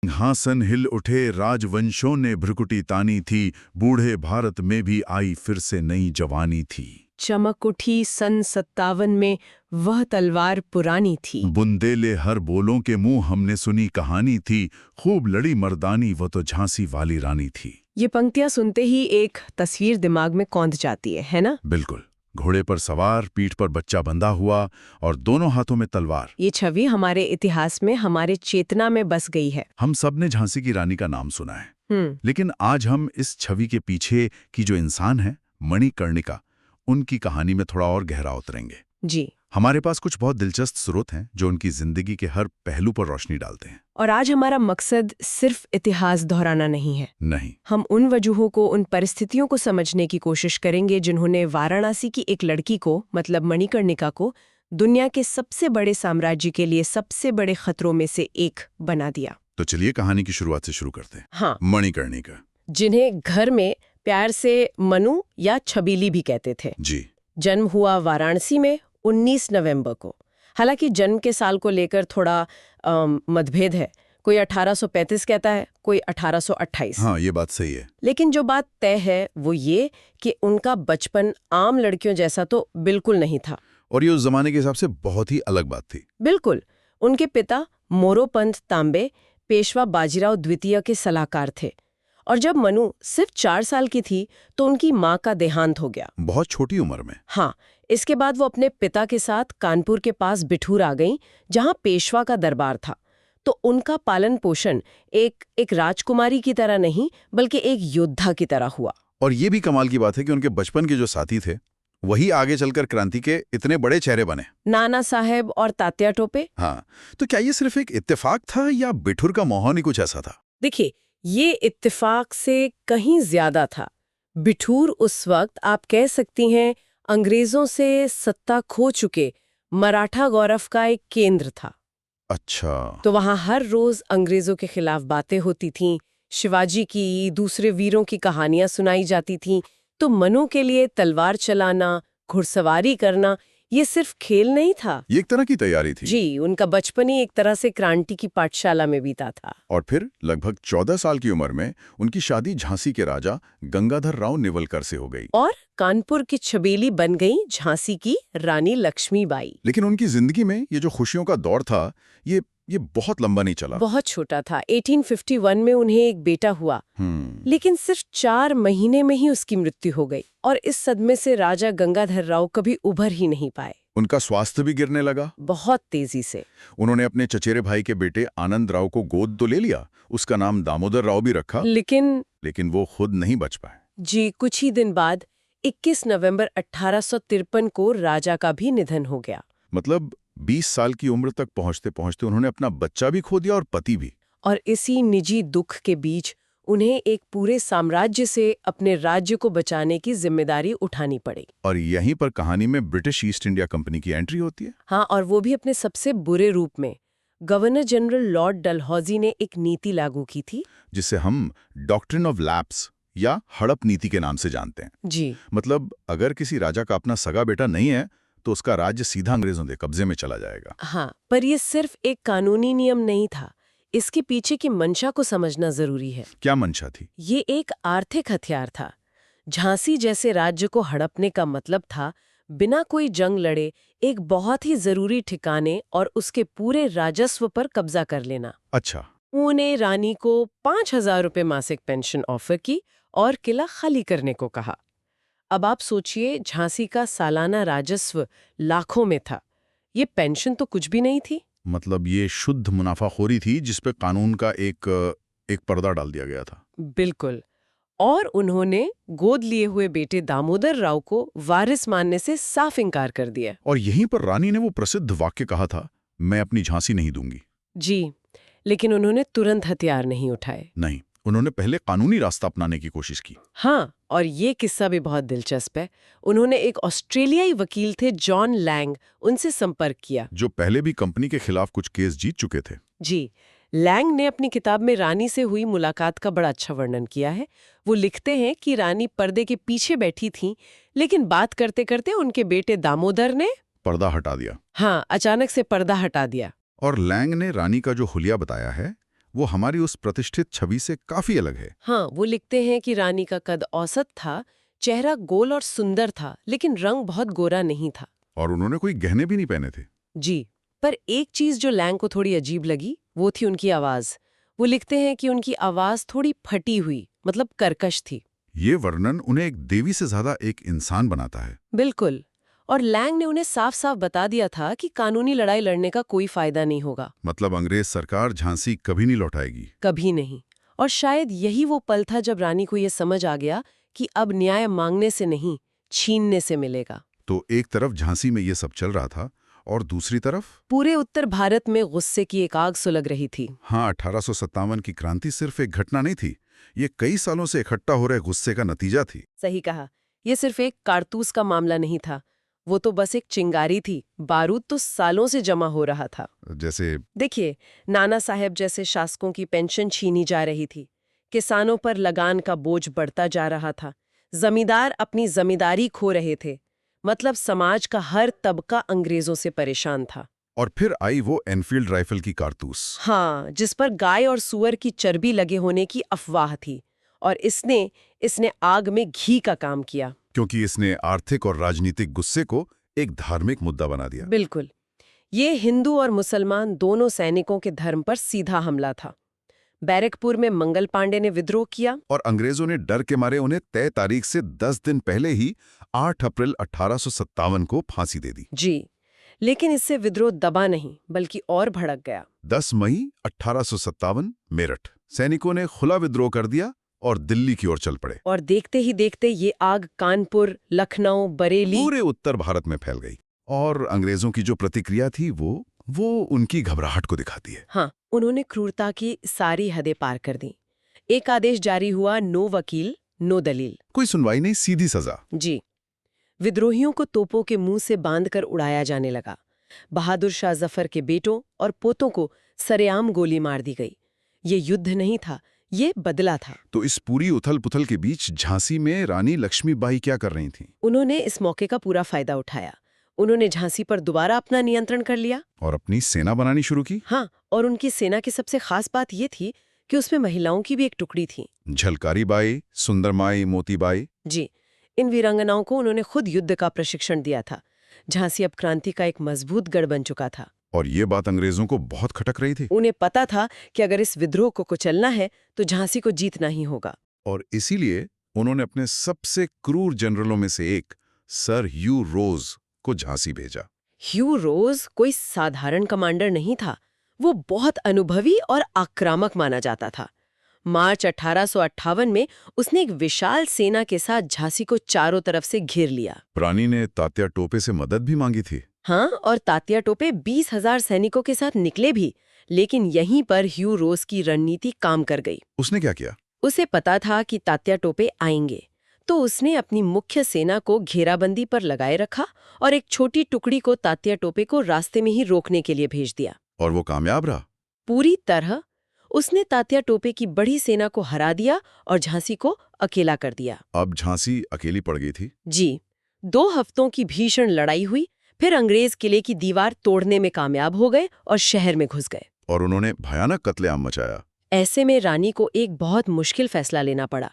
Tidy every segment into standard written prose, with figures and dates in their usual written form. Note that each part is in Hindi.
सिंहासन हिल उठे, राजवंशों ने भ्रुकुटी तानी थी, बूढ़े भारत में भी आई फिर से नई जवानी थी। चमक उठी सन 57 में, वह तलवार पुरानी थी। बुंदेले हर बोलों के मुंह, हमने सुनी कहानी थी, खूब लड़ी मर्दानी, वो तो झांसी वाली रानी थी। ये पंक्तियां सुनते ही एक तस्वीर दिमाग में कौंध जाती है ना? बिल्कुल। घोड़े पर सवार, पीठ पर बच्चा बंधा हुआ और दोनों हाथों में तलवार। ये छवि हमारे इतिहास में, हमारे चेतना में बस गई है। हम सब ने झांसी की रानी का नाम सुना है, लेकिन आज हम इस छवि के पीछे की जो इंसान है, मणिकर्णिका, उनकी कहानी में थोड़ा और गहरा उतरेंगे। जी। हमारे पास कुछ बहुत दिलचस्प स्रोत हैं जो उनकी जिंदगी के हर पहलू पर रोशनी डालते हैं। और आज हमारा मकसद सिर्फ इतिहास दोहराना नहीं है। नहीं, हम उन वजहों को, उन परिस्थितियों को समझने की कोशिश करेंगे जिन्होंने वाराणसी की एक लड़की को, मतलब मणिकर्णिका को, दुनिया के सबसे बड़े साम्राज्य के लिए सबसे बड़े खतरों में से एक बना दिया। तो चलिए कहानी की शुरुआत से शुरू करते हैं। हाँ। मणिकर्णिका, जिन्हें घर में प्यार से मनु या छबीली भी कहते थे। जी। जन्म हुआ वाराणसी में 19 नवंबर को। हालांकि जन्म के साल को लेकर थोड़ा मतभेद है। कोई 1835 कहता है, कोई 1828। हाँ, ये बात सही है। लेकिन जो बात तय है वो ये कि उनका बचपन आम लड़कियों जैसा तो बिल्कुल नहीं था। और ये उस जमाने के हिसाब से बहुत ही अलग बात थी। बिल्कुल। उनके पिता मोरोपंत तांबे पेशवा बाजीराव द्वितीय के सलाहकार थे, और जब मनु सिर्फ 4 साल की थी तो उनकी माँ का देहांत हो गया। बहुत छोटी उम्र में। हाँ। इसके बाद वो अपने पिता के साथ कानपुर के पास बिठूर आ गईं, जहाँ पेशवा का दरबार था। तो उनका पालन पोषण एक राजकुमारी की तरह नहीं, बल्कि एक योद्धा की तरह हुआ। और ये भी कमाल की बात है कि उनके बचपन के जो साथी थे, वही आगे चलकर क्रांति के इतने बड़े चेहरे बने। नाना साहेब और तात्या टोपे। हाँ, तो क्या ये सिर्फ एक इत्तेफाक था या बिठूर का माहौल ही कुछ ऐसा था? देखिए, ये इत्तेफाक से कहीं ज्यादा था। बिठूर उस वक्त आप कह सकती हैं अंग्रेजों से सत्ता खो चुके मराठा गौरव का एक केंद्र था। अच्छा। तो वहां हर रोज अंग्रेजों के खिलाफ बातें होती थीं, शिवाजी की, दूसरे वीरों की कहानियां सुनाई जाती थीं। तो मनु के लिए तलवार चलाना, घुड़सवारी करना, ये सिर्फ खेल नहीं था। ये एक तरह की तैयारी थी। जी, उनका बचपन ही एक तरह से क्रांति की पाठशाला में बीता था। और फिर लगभग 14 साल की उम्र में उनकी शादी झांसी के राजा गंगाधर राव नेवलकर से हो गई। और कानपुर की छबीली बन गई झांसी की रानी लक्ष्मीबाई। लेकिन उनकी जिंदगी में ये जो खुशियों का दौर था, ये बहुत लंबा नहीं चला। बहुत छोटा था। 1851 में उन्हें एक बेटा हुआ, लेकिन सिर्फ 4 महीने में ही उसकी मृत्यु हो गई। और इस सदमे से राजा गंगाधर राव कभी उभर ही नहीं पाए। उनका स्वास्थ्य भी गिरने लगा बहुत तेजी से। उन्होंने अपने चचेरे भाई के बेटे आनंद राव को गोद तो ले लिया, उसका नाम दामोदर राव भी रखा, लेकिन वो खुद नहीं बच पाए। जी, कुछ ही दिन बाद 21 नवंबर 1853 को राजा का भी निधन हो गया। मतलब 20 साल की उम्र तक पहुंचते पहुंचते उन्होंने अपना बच्चा भी खो दिया और पति भी। और इसी निजी दुख के बीच उन्हें एक पूरे साम्राज्य से अपने राज्य को बचाने की जिम्मेदारी उठानी पड़ी। और यहीं पर कहानी में ब्रिटिश ईस्ट इंडिया कंपनी की एंट्री होती है। हाँ, और वो भी अपने सबसे बुरे रूप में। गवर्नर जनरल लॉर्ड डलहौजी ने एक नीति लागू की थी, जिसे हम डॉक्ट्रिन ऑफ लैप्स या हड़प नीति के नाम से जानते हैं। जी। मतलब अगर किसी राजा का अपना सगा बेटा नहीं है तो उसका राज्य सीधा अंग्रेजों के कब्जे में चला जाएगा। हाँ, पर यह सिर्फ एक कानूनी नियम नहीं था। इसके पीछे की मंशा को समझना जरूरी है। क्या मंशा थी? ये एक आर्थिक हथियार था। झांसी जैसे राज्य को हड़पने का मतलब था बिना कोई जंग लड़े एक बहुत ही जरूरी ठिकाने और उसके पूरे राजस्व पर कब्जा कर लेना। अच्छा। उन्हें रानी को 5,000 रुपए मासिक पेंशन ऑफर की और किला खाली करने को कहा। अब आप सोचिए, झांसी का सालाना राजस्व लाखों में था। ये पेंशन तो कुछ भी नहीं थी। मतलब ये शुद्ध मुनाफाखोरी थी जिस पे कानून का एक पर्दा डाल दिया गया था। बिल्कुल। और उन्होंने गोद लिए हुए बेटे दामोदर राव को वारिस मानने से साफ इनकार कर दिया। और यहीं पर रानी ने वो प्रसिद्ध वाक्य कहा था, मैं अपनी झांसी नहीं दूंगी। जी, लेकिन उन्होंने तुरंत हथियार नहीं उठाए। नहीं, उन्होंने पहले कानूनी रास्ता अपनाने की कोशिश की। हाँ, और ये किस्सा भी बहुत दिलचस्प है। उन्होंने एक ऑस्ट्रेलियाई वकील थे जॉन लैंग, उनसे संपर्क किया, जो पहले भी कंपनी के खिलाफ कुछ केस जीत चुके थे। जी। लैंग ने अपनी किताब में रानी से हुई मुलाकात का बड़ा अच्छा वर्णन किया है। वो लिखते हैं कि रानी पर्दे के पीछे बैठी थीं, लेकिन बात करते करते उनके बेटे दामोदर ने पर्दा हटा दिया। हाँ, अचानक से पर्दा हटा दिया। और लैंग ने रानी का जो हुलिया बताया है वो हमारी उस प्रतिष्ठित छवि से काफी अलग है। हाँ, वो लिखते हैं कि रानी का कद औसत था, चेहरा गोल और सुंदर था, लेकिन रंग बहुत गोरा नहीं था। और उन्होंने कोई गहने भी नहीं पहने थे। जी, पर एक चीज जो लैंग को थोड़ी अजीब लगी, वो थी उनकी आवाज। वो लिखते हैं कि उनकी आवाज थोड़ी फटी हुई, मतलब कर्कश थी। ये वर्णन उन्हें एक देवी से ज्यादा एक इंसान बनाता है। बिल्कुल। और लैंग ने उन्हें साफ साफ बता दिया था कि कानूनी लड़ाई लड़ने का कोई फायदा नहीं होगा। मतलब अंग्रेज सरकार झांसी कभी नहीं लौटाएगी। कभी नहीं। और शायद यही वो पल था जब रानी को ये समझ आ गया कि अब न्याय मांगने से नहीं, छीनने से मिलेगा। तो एक तरफ झांसी में ये सब चल रहा था और दूसरी तरफ पूरे उत्तर भारत में गुस्से की एक आग सुलग रही थी। हाँ, 1857 की क्रांति सिर्फ एक घटना नहीं थी, ये कई सालों से इकट्ठा हो रहे गुस्से का नतीजा थी। सही कहा। ये सिर्फ एक कारतूस का मामला नहीं था, वो तो बस एक चिंगारी थी। बारूद तो सालों से जमा हो रहा था। जैसे देखिए, नाना साहब जैसे शासकों की पेंशन छीनी जा रही थी, किसानों पर लगान का बोझ बढ़ता जा रहा था, जमींदार अपनी जमींदारी खो रहे थे। मतलब समाज का हर तबका अंग्रेजों से परेशान था। और फिर आई वो एनफील्ड राइफल की कारतूस। हाँ, जिस पर गाय और सूअर की चर्बी लगे होने की अफवाह थी, और इसने आग में घी का काम किया। क्योंकि इसने आर्थिक और राजनीतिक गुस्से को एक धार्मिक मुद्दा बना दिया। बिल्कुल। ये हिंदू और मुसलमान दोनों सैनिकों के धर्म पर सीधा हमला था। बैरकपुर में मंगल पांडे ने विद्रोह किया, और अंग्रेजों ने डर के मारे उन्हें तय तारीख से 10 दिन पहले ही 8 अप्रैल 1857 को फांसी दे दी। जी, लेकिन इससे विद्रोह दबा नहीं, बल्कि और भड़क गया। 10 मई 1857 मेरठ, सैनिकों ने खुला विद्रोह कर दिया और दिल्ली की ओर चल पड़े। और देखते ही देखते ये आग कानपुर, लखनऊ, बरेली, पूरे उत्तर भारत में फैल गई। और अंग्रेजों की जो प्रतिक्रिया थी वो उनकी घबराहट को दिखाती है। हाँ, उन्होंने क्रूरता की सारी हदें पार कर दी। एक आदेश जारी हुआ, नो वकील, नो दलील। कोई सुनवाई नहीं, सीधी सजा। जी। विद्रोहियों को तोपों के मुंह से बांधकर उड़ाया जाने लगा। बहादुर शाह जफर के बेटों और पोतों को सरेआम गोली मार दी गई। ये युद्ध नहीं था, ये बदला था। तो इस पूरी उथल-पुथल के बीच झांसी में रानी लक्ष्मीबाई क्या कर रही थीं? उन्होंने इस मौके का पूरा फायदा उठाया। उन्होंने झांसी पर दोबारा अपना नियंत्रण कर लिया। और अपनी सेना बनानी शुरू की। हाँ, और उनकी सेना की सबसे खास बात ये थी कि उसमें महिलाओं की भी एक टुकड़ी थी। झलकारी बाई, सुंदरमाई, मोतीबाई। जी, इन वीरांगनाओं को उन्होंने खुद युद्ध का प्रशिक्षण दिया था। झांसी अब क्रांति का एक मजबूत गढ़ बन चुका था। और ये बात अंग्रेजों को बहुत खटक रही थी। उन्हें पता था कि अगर इस विद्रोह को कुचलना है तो झांसी को जीतना ही होगा। और इसीलिए उन्होंने अपने सबसे क्रूर जनरलों में से एक सर ह्यू रोज को झांसी भेजा। ह्यू रोज कोई साधारण कमांडर नहीं था। वो बहुत अनुभवी और आक्रामक माना जाता था। मार्च 1858 में उसने एक विशाल सेना के साथ झांसी को चारों तरफ से घेर लिया। रानी ने तात्या टोपे से मदद भी मांगी थी। हाँ, और तात्या टोपे 20,000 सैनिकों के साथ निकले भी, लेकिन यहीं पर ह्यू रोज की रणनीति काम कर गई। उसने क्या किया? उसे पता था कि तात्या टोपे आएंगे, तो उसने अपनी मुख्य सेना को घेराबंदी पर लगाए रखा और एक छोटी टुकड़ी को तात्या टोपे को रास्ते में ही रोकने के लिए भेज दिया। और वो कामयाब रहा? पूरी तरह। उसने तात्या टोपे की बड़ी सेना को हरा दिया और झांसी को अकेला कर दिया। अब झांसी अकेली पड़ गई थी। जी, 2 हफ्तों की भीषण लड़ाई हुई, फिर अंग्रेज किले की दीवार तोड़ने में कामयाब हो गए और शहर में घुस गए। और उन्होंने भयानक कत्लेआम मचाया। ऐसे में रानी को एक बहुत मुश्किल फैसला लेना पड़ा।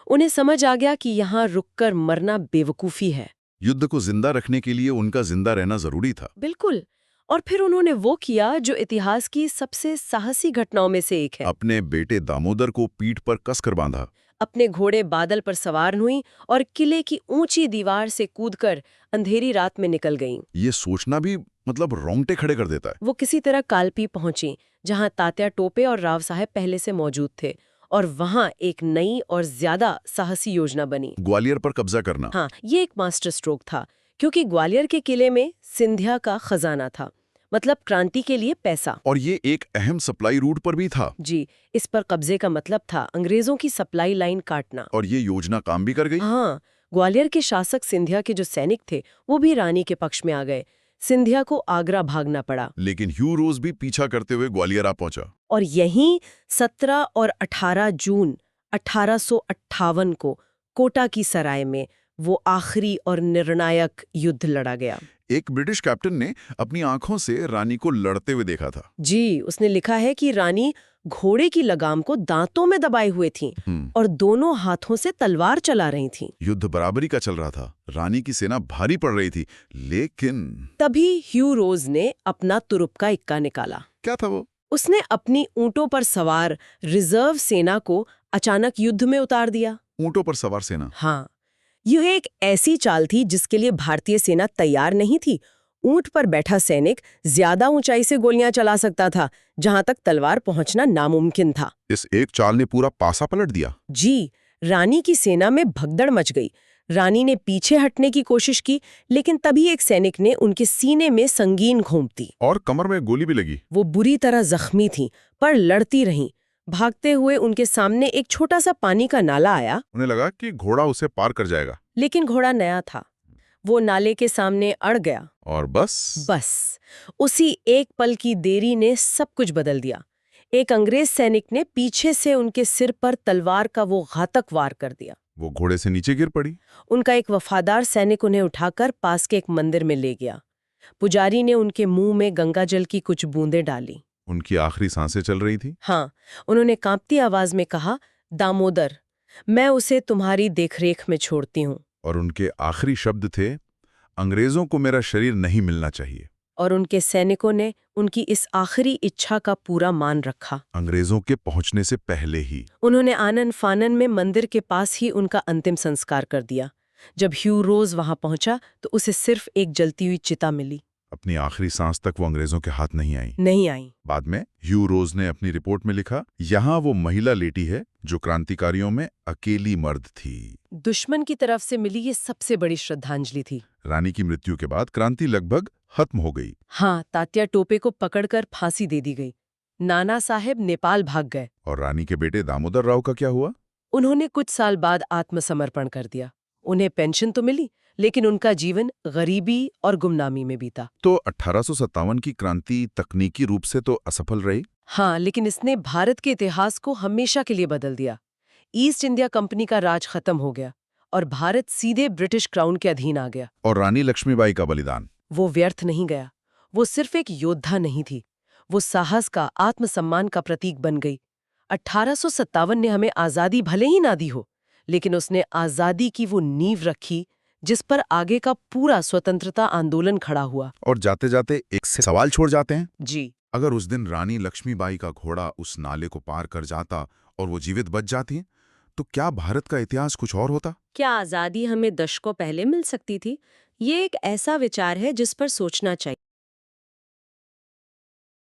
उन्हें समझ आ गया कि यहाँ रुककर मरना बेवकूफ़ी है। युद्ध को जिंदा रखने के लिए उनका जिंदा रहना जरूरी था। बिल्कुल। और फिर उन्होंने वो किया जो इतिहास की सबसे साहसी घटनाओं में से एक है। अपने बेटे दामोदर को पीठ पर कसकर बांधा। अपने घोड़े बादल पर सवार हुई और किले की ऊंची दीवार से कूदकर अंधेरी रात में निकल गईं। ये सोचना भी मतलब रोंगटे खड़े कर देता है। वो किसी तरह कालपी पहुंची, जहां तात्या टोपे और राव साहब पहले से मौजूद थे, और वहां एक नई और ज्यादा साहसी योजना बनी। ग्वालियर पर कब्जा करना। हाँ, ये एक मास्टर स्ट्रोक था, क्योंकि ग्वालियर के किले में सिंधिया का खजाना था, मतलब क्रांति के लिए पैसा। और ये एक अहम सप्लाई रूट पर भी था। जी, इस पर कब्जे का मतलब था अंग्रेजों की सप्लाई लाइन काटना। और ये योजना काम भी कर गई। हाँ, ग्वालियर के शासक सिंधिया के जो सैनिक थे वो भी रानी के पक्ष में आ गए। सिंधिया को आगरा भागना पड़ा। लेकिन ह्यू रोज भी पीछा करते हुए ग्वालियर आ पहुंचा। और यहीं 17 और 18 जून 1858 को कोटा की सराय में वो आखिरी और निर्णायक युद्ध लड़ा गया। एक ब्रिटिश कैप्टन ने अपनी आंखों से रानी को लड़ते हुए देखा था। जी, उसने लिखा है कि रानी घोड़े की लगाम को दांतों में दबाए हुए थीं और दोनों हाथों से तलवार चला रही थीं। युद्ध बराबरी का चल रहा था। रानी की सेना भारी पड़ रही थी, लेकिन तभी ह्यू रोज ने अपना तुरुप का इक्का निकाला। क्या था वो? उसने अपनी ऊंटों पर सवार रिजर्व सेना को अचानक युद्ध में उतार दिया। ऊंटों पर सवार सेना? हाँ, यह एक ऐसी चाल थी जिसके लिए भारतीय सेना तैयार नहीं थी। ऊंट पर बैठा सैनिक ज्यादा ऊंचाई से गोलियां चला सकता था, जहां तक तलवार पहुंचना नामुमकिन था। इस एक चाल ने पूरा पासा पलट दिया। जी, रानी की सेना में भगदड़ मच गई। रानी ने पीछे हटने की कोशिश की, लेकिन तभी एक सैनिक ने उनके सीने में संगीन घोंप दी। और कमर में गोली भी लगी। वो बुरी तरह जख्मी थीं, पर लड़ती रहीं। भागते हुए उनके सामने एक छोटा सा पानी का नाला आया। उन्हें लगा कि घोड़ा उसे पार कर जाएगा, लेकिन घोड़ा नया था। वो नाले के सामने अड़ गया। और बस उसी एक पल की देरी ने सब कुछ बदल दिया। एक अंग्रेज सैनिक ने पीछे से उनके सिर पर तलवार का वो घातक वार कर दिया। वो घोड़े से नीचे गिर पड़ी। उनका एक वफादार सैनिक उन्हें उठाकर पास के एक मंदिर में ले गया। पुजारी ने उनके मुंह में गंगाजल की कुछ बूंदें डाली। उनकी आखिरी सांसें चल रही थी। हाँ, उन्होंने कांपती आवाज में कहा, दामोदर, मैं उसे तुम्हारी देखरेख में छोड़ती हूँ। और उनके आखिरी शब्द थे, अंग्रेजों को मेरा शरीर नहीं मिलना चाहिए। और उनके सैनिकों ने उनकी इस आखिरी इच्छा का पूरा मान रखा। अंग्रेजों के पहुंचने से पहले ही उन्होंने आनन फानन में मंदिर के पास ही उनका अंतिम संस्कार कर दिया। जब ह्यू रोज वहां पहुंचा तो उसे सिर्फ एक जलती हुई चिता मिली। अपनी आखिरी सांस तक वो अंग्रेजों के हाथ नहीं आई। बाद में ह्यू रोज ने अपनी रिपोर्ट में लिखा, यहाँ वो महिला लेटी है जो क्रांतिकारियों में अकेली मर्द थी। दुश्मन की तरफ से मिली ये सबसे बड़ी श्रद्धांजलि थी। रानी की मृत्यु के बाद क्रांति लगभग खत्म हो गई। हाँ, तात्या टोपे को पकड़कर फांसी दे दी गई। नाना साहेब नेपाल भाग गए। और रानी के बेटे दामोदर राव का क्या हुआ? उन्होंने कुछ साल बाद आत्मसमर्पण कर दिया। उन्हें पेंशन तो मिली, लेकिन उनका जीवन गरीबी और गुमनामी में बीता। तो 1857 की क्रांति तकनीकी रूप से तो असफल रही। हाँ, लेकिन इसने भारत के इतिहास को हमेशा के लिए बदल दिया। ईस्ट इंडिया कंपनी का राज खत्म हो गया और भारत सीधे ब्रिटिश क्राउन के अधीन आ गया। और रानी लक्ष्मीबाई का बलिदान, वो व्यर्थ नहीं गया। वो सिर्फ एक योद्धा नहीं थी, वो साहस का, आत्मसम्मान का प्रतीक बन गई। 1857 ने हमें आज़ादी भले ही ना दी हो, लेकिन उसने आज़ादी की वो नींव रखी जिस पर आगे का पूरा स्वतंत्रता आंदोलन खड़ा हुआ। और जाते जाते एक से सवाल छोड़ जाते हैं। जी, अगर उस दिन रानी लक्ष्मीबाई का घोड़ा उस नाले को पार कर जाता और वो जीवित बच जाती, तो क्या भारत का इतिहास कुछ और होता? क्या आज़ादी हमें दशकों पहले मिल सकती थी? ये एक ऐसा विचार है जिस पर सोचना चाहिए।